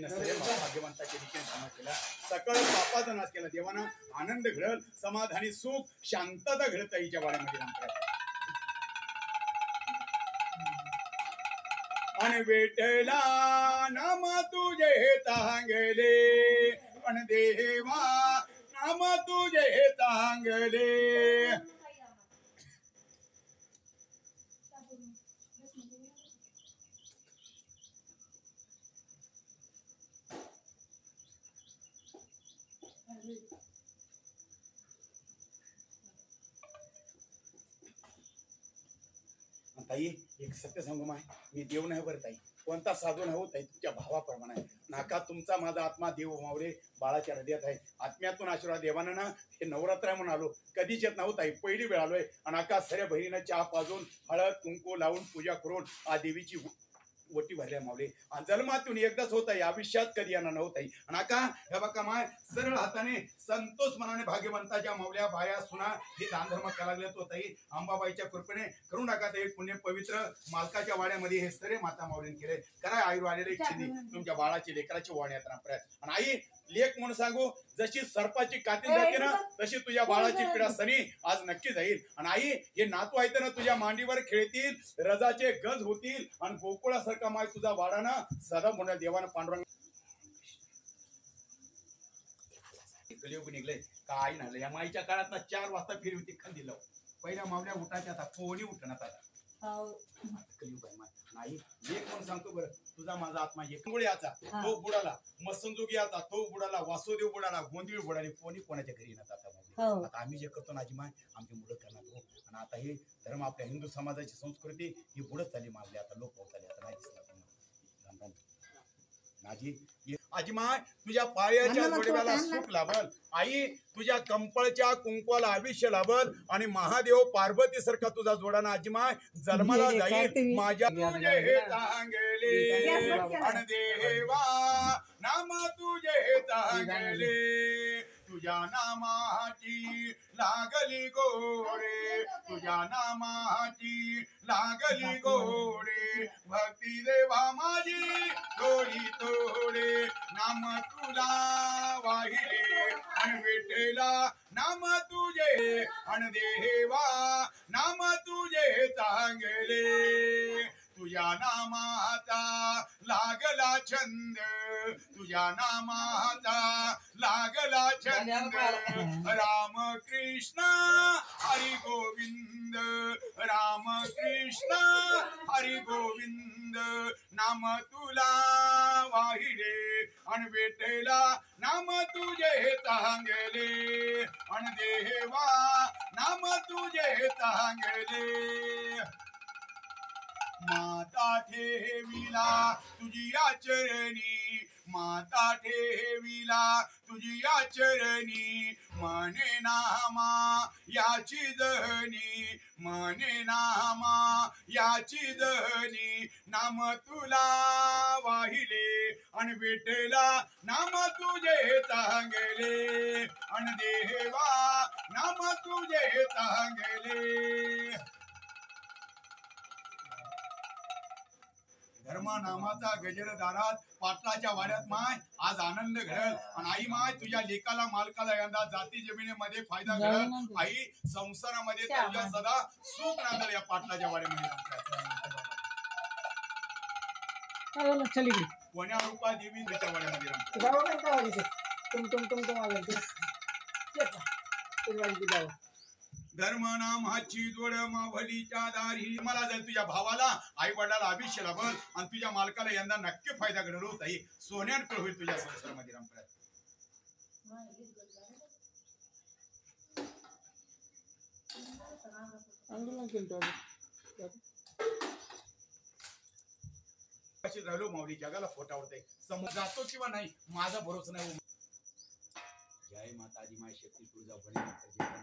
भाग्यवंताचे देखील धाम केला, सकळ पापाचा नाश केला. देवाना आनंद घडल, समाधानी सुख शांतता घडत आईच्या वाड्यामध्ये रामकृष्ण आणि विठला नाम तुझे चांगले, पण देवा नाम तुझे चांगले. ताई एक सत्य सांगू माय, मी देव नाही बरं ताई, कोणता साधू नाही हो ताई, तुमच्या भावाप्रमाणे आहे. नाका तुमचा माझा आत्मा देव मावळे बाळाच्या हृदयात आहे. आत्म्यातून आशीर्वाद देवानं ना हे नवरात्र आहे म्हणून आलो, कधीच येत नव्हतं ताई, पहिली वेळ आलोय. आणि आका सऱ्या बहिणीनं चहा पाजून हळद कुंकू लावून पूजा करून आ देवीची ओटी भरल्या मावले. आणि जन्मातून एकदाच होत आहे, आयुष्यात कधी येणार नव्हताही. आणि आका हे बघा माय, सरळ हाताने संतोष मनाने भाग्यवंताच्या मावल्या बाया सुना हे दानधर्म करायला लागले तो ताई. अंबाबाईच्या कृपेने करून टाका ते पुण्य पवित्र मालकाच्या वाड्यामध्ये हे सरे माता मावळीने केले. करा आयुर आलेले इच्छिनी तुमच्या बाळाची लेकराची वाणी यात्रा प्रयत्न. आणि आई लेख म्हणून सांगू, जशी सर्पाची कातील जाते ना तशी तुझ्या बाळाची पिढा सनी आज नक्की जाईल. आणि आई हे नातू आहेत ना तुझ्या मांडीवर खेळतील, रजाचे गज होतील आणि गोकुळासारखा माय तुझा वाडा ना सदा म्हणून देवानं पांडुरंग कलियुग निघले काय नाही. या माईच्या काळात ना 4 वाजता फिरी होती खंदीला, पहिल्या मावल्या उठायच्या आता कोणी उठणार आता कलियुग आहे माय. नाही एक म्हणून सांगतो बरं, तुझा माझा आत्मा एकमुळे याचा तो बुडाला, मसंजोगी याचा तो बुडाला, वासुदेव बुडाला, गोंधळ बुडाली, कोणी कोणाच्या घरी येणार आता. आता आम्ही जे करतो ना माय, आमची मुलं करणार हो. आणि आता हे धर्म आपल्या हिंदू समाजाची संस्कृती ही बुडत चालली मागली, आता लोक होत चालली. आता नाही दिसणार माझी आजी माय, तुझ्या पायाच्या जोडव्याला सुख लाभल, आई तुझ्या कंपळच्या कुंकवाला आयुष्य लाभल, आणि महादेव पार्वती सारखा तुझा जोडा ना आजी माय जन्माला जाईल. माझ्या तुझे हे चांगले आणि देवा नाम तुझे चांगले, तुझ्या नामाची लागली गोडे, तुझ्या नामाची लागली गोडे, भक्ती देवा माझी थोडी थोडे, नाम तुला वाहिले आणि विठेला नाम तुझे, आणि देवा नाम तुझे चांगले, तुझ्या नामाचा लागला छंद, तुझ्या नामाचा लागला छंद, राम कृष्ण हरी गोविंद, राम कृष्ण हरी गोविंद, नाम तुला वाहिले आणि विठेला नाम तुझे चांगले, आणि देवा नाम तुझे चांगले. माता ठेविला तुझी आचरणी, माता ठेविला तुझी आचरणी, मने नामा याची जहनी, मने नामा याची जहनी, नाम तुला वाहिले आणि विठेला नाम तुझे चांगले, आणि देवा नाम तुझे चांगले. धर्मा नामाचा गजर दारात पाटलाच्या वाड्यात माय आज आनंद घडल. आणि आई माय तुझ्या लेकाला मालकाला यंदा जाती जमिनीमध्ये फायदा घडल. आई संसारामध्ये तुझ्या सदा सुख नांदल या पाटलाच्या वाड्यामध्ये. कोण्या रूपा देवी तुझ्या वाड्यामध्ये धर्म नामाची जोड मावलीच्या दारी. मला जर तुझ्या भावाला आई वडिलाला आयुष्य लाभल आणि तुझ्या मालकाला यंदा नक्की फायदा घडल होत आहे. सोन्यात होईल तुझ्या संसारामध्ये रामप्रत. राहिलो माऊली जगाला फोटावरते समोर जातो किंवा नाही माझा भरोसा नाही. जय माता आदिमाय शक्ती तुळजाभवानी.